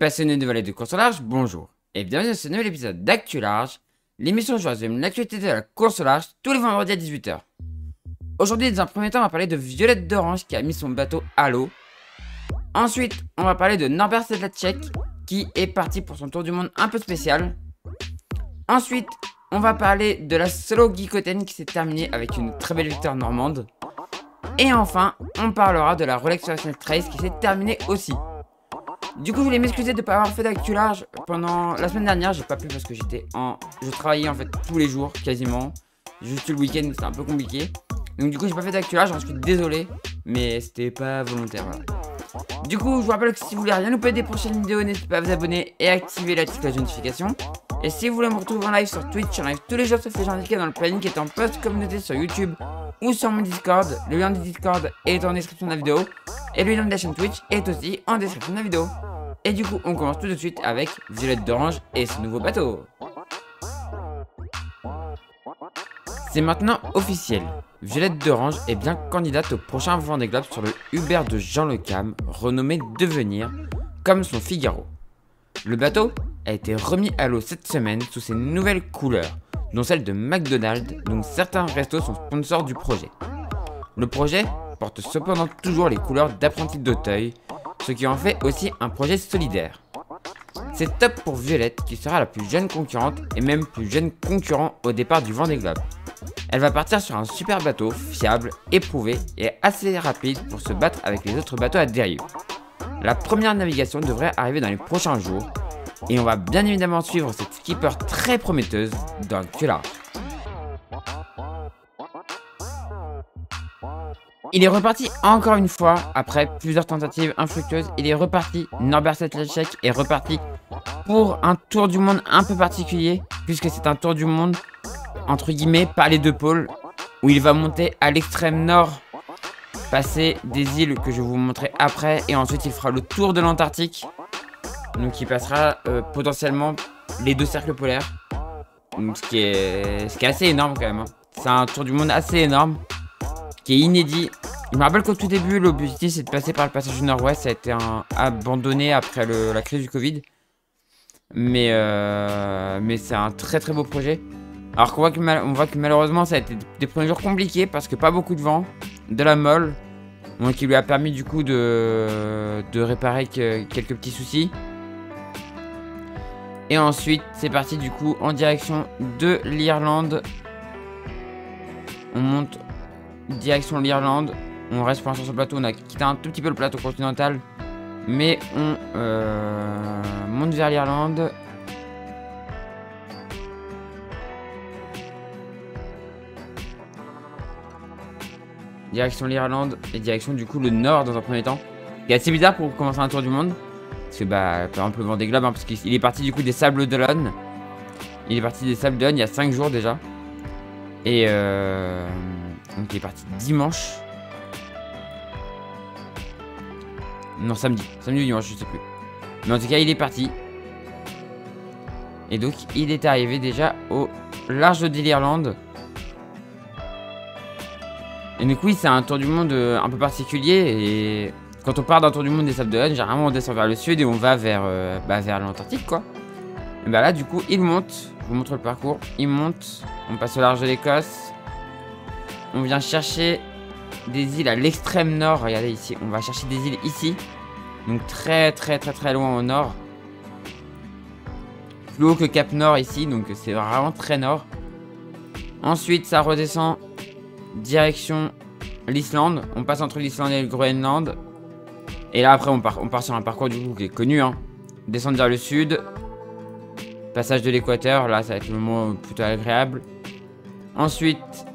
Passionné de vallée de course au large, bonjour et bienvenue dans ce nouvel épisode d'Actu Large, l'émission où je résume l'actualité de la course au large tous les vendredis à 18 h. Aujourd'hui, dans un premier temps, on va parler de Violette d'Orange qui a mis son bateau à l'eau. Ensuite, on va parler de Norbert Sedlacek qui est parti pour son tour du monde un peu spécial. Ensuite, on va parler de la solo Guicoten qui s'est terminée avec une très belle victoire normande. Et enfin, on parlera de la Rolex National Trace qui s'est terminée aussi. Du coup, je voulais m'excuser de ne pas avoir fait d'actu large pendant la semaine dernière. J'ai pas pu parce que je travaillais en fait tous les jours quasiment. Juste le week-end, c'était un peu compliqué. Donc du coup, j'ai pas fait d'actu large, j'en suis désolé. Mais c'était pas volontaire, voilà. Du coup, je vous rappelle que si vous voulez rien louper des prochaines vidéos, n'hésitez pas à vous abonner et activer la petite cloche de notification. Et si vous voulez me retrouver en live sur Twitch, en live tous les jours sauf les gens indiqués dans le planning qui est en post communauté sur YouTube ou sur mon Discord. Le lien du Discord est en description de la vidéo. Et le lien de la chaîne Twitch est aussi en description de la vidéo. Et du coup, on commence tout de suite avec Violette d'Orange et son nouveau bateau. C'est maintenant officiel. Violette d'Orange est bien candidate au prochain Vendée Globe sur le Uber de Jean Le Cam, renommé Devenir, comme son Figaro. Le bateau a été remis à l'eau cette semaine sous ses nouvelles couleurs, dont celle de McDonald's, dont certains restos sont sponsors du projet. Le projet porte cependant toujours les couleurs d'Apprenti d'Auteuil, ce qui en fait aussi un projet solidaire. C'est top pour Violette qui sera la plus jeune concurrente et même plus jeune concurrent au départ du Vendée Globe. Elle va partir sur un super bateau, fiable, éprouvé et assez rapide pour se battre avec les autres bateaux à dérive. La première navigation devrait arriver dans les prochains jours et on va bien évidemment suivre cette skipper très prometteuse dans Actu Large. Il est reparti encore une fois, après plusieurs tentatives infructueuses, il est reparti, Norbert Sedlacek est reparti pour un tour du monde un peu particulier, puisque c'est un tour du monde, entre guillemets, par les deux pôles, où il va monter à l'extrême nord, passer des îles que je vais vous montrer après, et ensuite il fera le tour de l'Antarctique, donc il passera potentiellement les deux cercles polaires, donc ce qui est assez énorme quand même, hein. C'est un tour du monde assez énorme, qui est inédit. Je me rappelle qu'au tout début, l'objectif c'est de passer par le passage du Nord-Ouest. Ça a été abandonné après la crise du Covid. Mais c'est un très très beau projet. Alors qu'on voit que malheureusement ça a été des premiers jours compliqués parce que pas beaucoup de vent, de la molle. Donc qui lui a permis du coup de réparer quelques petits soucis. Et ensuite c'est parti du coup en direction de l'Irlande. On monte direction l'Irlande. On reste pour l'instant sur le plateau, on a quitté un tout petit peu le plateau continental. Mais on monte vers l'Irlande. Direction l'Irlande et direction du coup le nord dans un premier temps. C'est assez bizarre pour commencer un tour du monde. Parce que par exemple le Vendée Globe, hein, parce qu'il est parti du coup des Sables d'Olonne. Il est parti des Sables d'Olonne il y a 5 jours déjà. Et donc il est parti dimanche. Non, samedi ou dimanche, je sais plus. Mais en tout cas, il est parti. Et donc, il est arrivé déjà au large de l'Irlande. Et donc, oui, c'est un tour du monde un peu particulier. Et quand on part d'un tour du monde des Sables d'Olonne, généralement, on descend vers le sud et on va vers l'Antarctique, quoi. Et bah là, du coup, il monte. Je vous montre le parcours. Il monte. On passe au large de l'Écosse. On vient chercher des îles à l'extrême nord. Regardez ici, on va chercher des îles ici. Donc très loin au nord. Plus haut que Cap Nord ici, donc c'est vraiment très nord. Ensuite ça redescend direction l'Islande. On passe entre l'Islande et le Groenland. Et là après on part sur un parcours du coup qui est connu, hein. Descendre vers le sud. Passage de l'équateur, là ça va être le moment plutôt agréable. Ensuite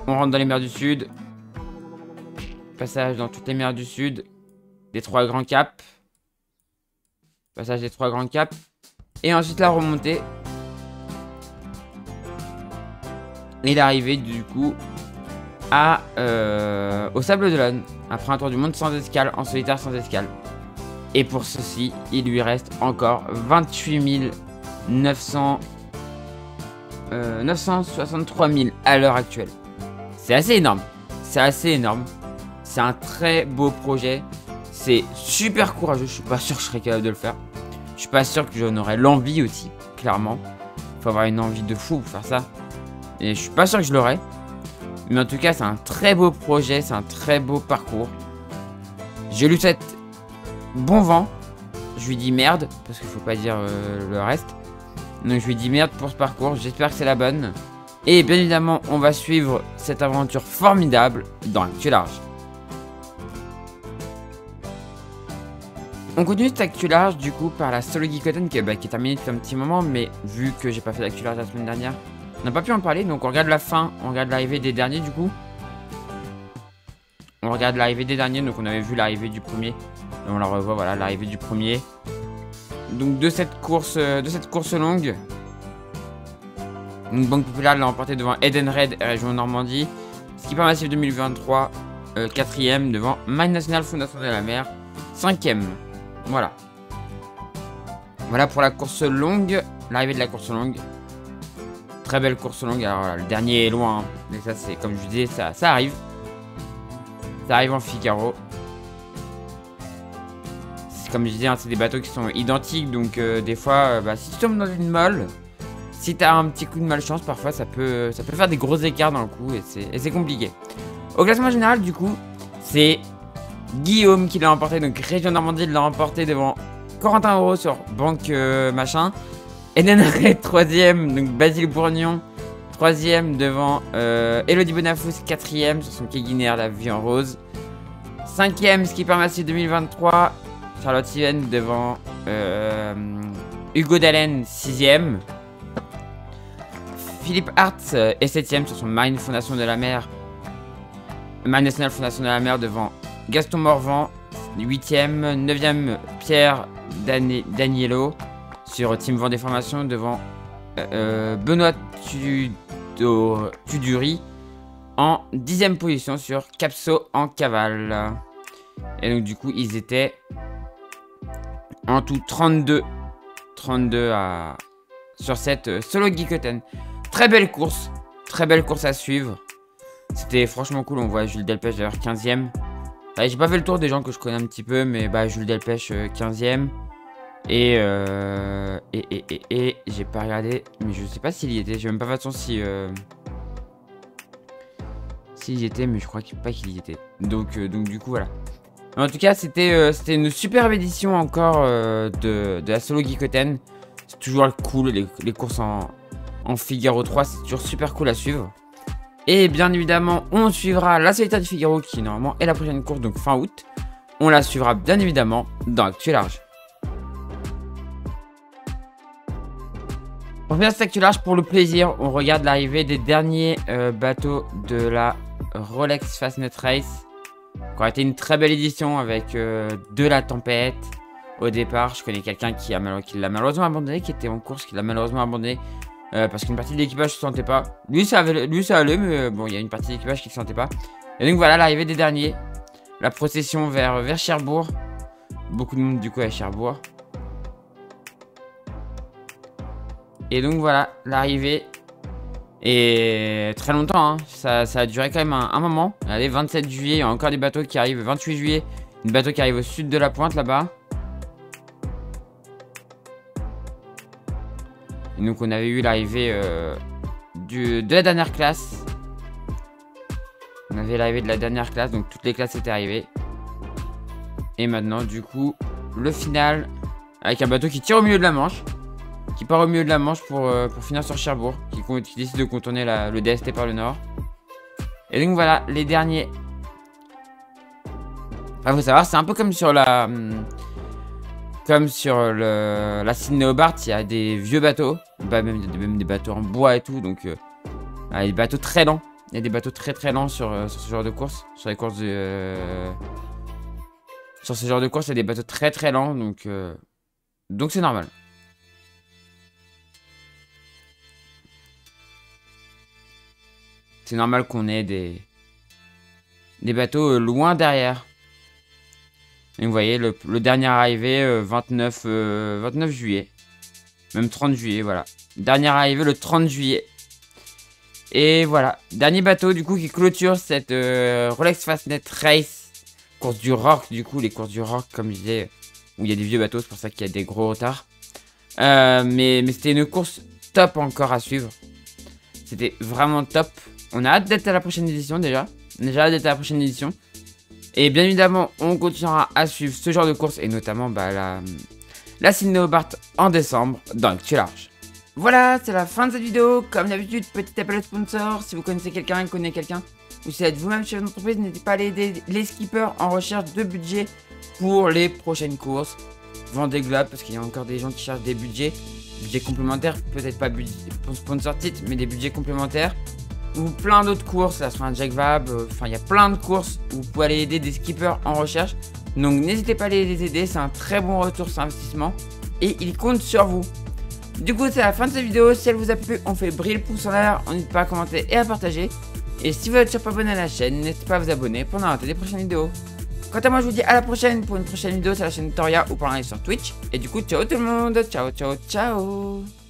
on rentre dans les mers du sud. Passage dans toutes les mers du sud. Des 3 grands caps. Passage des 3 grands caps. Et ensuite la remontée. Et l'arrivée du coup au Sable d'Olonne. Après un tour du monde sans escale, en solitaire sans escale. Et pour ceci, il lui reste encore 28 963 000 à l'heure actuelle. C'est assez énorme. C'est assez énorme. C'est un très beau projet. c'est super courageux. Je suis pas sûr que je serais capable de le faire. Je suis pas sûr que j'en aurais l'envie aussi, clairement. Faut avoir une envie de fou pour faire ça. Et je suis pas sûr que je l'aurais. Mais en tout cas, c'est un très beau projet, c'est un très beau parcours. Je lui souhaite bon vent. Je lui dis merde, parce qu'il faut pas dire le reste. Donc je lui dis merde pour ce parcours, j'espère que c'est la bonne. Et bien évidemment, on va suivre cette aventure formidable dans Actu Large. On continue cette Actu Large du coup par la solo Geekoten qui est terminée depuis un petit moment, mais vu que j'ai pas fait d'Actu Large la semaine dernière, on n'a pas pu en parler, donc on regarde la fin, on regarde l'arrivée des derniers du coup. On regarde l'arrivée des derniers, donc on avait vu l'arrivée du premier. Et on la revoit, voilà, l'arrivée du premier. Donc de cette course longue. Donc Banque Populaire l'a emporté devant Edenred et Région Normandie. Skipper Massif 2023, 4ème devant Mine National Fondation de la Mer, 5ème. Voilà. Voilà pour la course longue, l'arrivée de la course longue. Très belle course longue. Alors voilà, le dernier est loin, hein. Mais ça c'est comme je disais, ça arrive. Ça arrive en Figaro. Comme je disais, hein, c'est des bateaux qui sont identiques, donc des fois, si tu tombes dans une molle, si tu as un petit coup de malchance, parfois ça peut faire des gros écarts dans le coup et c'est compliqué. Au classement général, du coup, c'est Guillaume qui l'a remporté, donc Région Normandie l'a remporté devant Corentin Euro sur Banque machin. Edenred 3ème, donc Basile Bourgnon 3ème devant Elodie Bonafous 4ème sur son quai Guinéaire, la vie en rose. 5ème Skipper Massif 2023. Charlotte Steven devant Hugo Dallène 6ème. Philippe Hartz est 7ème sur son Marine Fondation de la Mer. Marine Nationale Fondation de la Mer devant Gaston Morvan 8ème. 9ème Pierre Daniello sur Team Vendée Formation devant Benoît Tuduri en 10ème position sur Capso en cavale. Et donc du coup ils étaient en tout 32 sur cette solo Geekoten. Très belle course à suivre. C'était franchement cool. On voit Jules Delpech d'ailleurs 15ème. J'ai pas fait le tour des gens que je connais un petit peu, mais Jules Delpech 15ème. Et j'ai pas regardé, mais je sais pas s'il y était. J'ai même pas fait attention s'il y était, mais je crois pas qu'il y était. Donc du coup voilà. En tout cas, c'était une superbe édition encore de la solo Geekoten. C'est toujours cool, les courses en Figaro 3, c'est toujours super cool à suivre. Et bien évidemment, on suivra la solitaire du Figaro qui normalement est la prochaine course, donc fin août. On la suivra bien évidemment dans Actu Large. On revient à cette Actu Large pour le plaisir. On regarde l'arrivée des derniers bateaux de la Rolex Fastnet Race. Ça aurait été une très belle édition avec de la tempête au départ. Je connais quelqu'un qui l'a malheureusement abandonné, qui était en course, qui l'a malheureusement abandonné parce qu'une partie de l'équipage ne se sentait pas. Lui ça allait, mais bon, il y a une partie de l'équipage qui ne se sentait pas. Et donc voilà l'arrivée des derniers. La procession vers Cherbourg. Beaucoup de monde du coup à Cherbourg. Et donc voilà l'arrivée. Et très longtemps, hein. Ça a duré quand même un moment. Allez, 27 juillet, il y a encore des bateaux qui arrivent. 28 juillet, un bateau qui arrive au sud de la pointe là-bas. Et donc on avait eu l'arrivée de la dernière classe. On avait l'arrivée de la dernière classe, donc toutes les classes étaient arrivées. Et maintenant du coup, le final avec un bateau qui tire au milieu de la Manche. Qui part au milieu de la Manche pour finir sur Cherbourg, qui décide de contourner le DST par le nord. Et donc voilà, les derniers. Faut savoir, c'est un peu comme sur la Sydney Hobart, il y a des vieux bateaux, même des bateaux en bois et tout, donc il y a des bateaux très lents. Il y a des bateaux très lents sur ce genre de course, sur les courses sur ce genre de course, il y a des bateaux très lents, donc c'est normal. C'est normal qu'on ait des bateaux loin derrière. Et vous voyez, le dernier arrivé, 29 juillet. Même 30 juillet, voilà. Dernier arrivé le 30 juillet. Et voilà. Dernier bateau, du coup, qui clôture cette Rolex Fastnet Race courses du Rock, du coup, les courses du Rock, comme je disais, où il y a des vieux bateaux, c'est pour ça qu'il y a des gros retards. Mais c'était une course top encore à suivre. C'était vraiment top. On a hâte d'être à la prochaine édition déjà. On a déjà hâte d'être à la prochaine édition. Et bien évidemment, on continuera à suivre ce genre de course et notamment la Sydney Hobart en décembre dans Actu Large. Voilà, c'est la fin de cette vidéo. Comme d'habitude, petit appel au sponsor. Si vous connaissez quelqu'un, connaissez quelqu'un, ou si vous êtes vous-même chef d'entreprise, n'hésitez pas à aller aider les skippers en recherche de budget pour les prochaines courses. Vendée Globe, parce qu'il y a encore des gens qui cherchent des budgets complémentaires, peut-être pas budget pour sponsor titre, mais des budgets complémentaires. Ou plein d'autres courses, là sur un Jack Vab, enfin il y a plein de courses où vous pouvez aller aider des skippers en recherche. Donc n'hésitez pas à les aider, c'est un très bon retour sur investissement et ils comptent sur vous. Du coup c'est la fin de cette vidéo, si elle vous a plu, on fait briller le pouce en l'air, n'hésitez pas à commenter et à partager. Et si vous êtes toujours pas abonné à la chaîne, n'hésitez pas à vous abonner pour ne rater des prochaines vidéos. Quant à moi je vous dis à la prochaine pour une prochaine vidéo sur la chaîne Toria ou pour un live sur Twitch. Et du coup ciao tout le monde, ciao ciao ciao.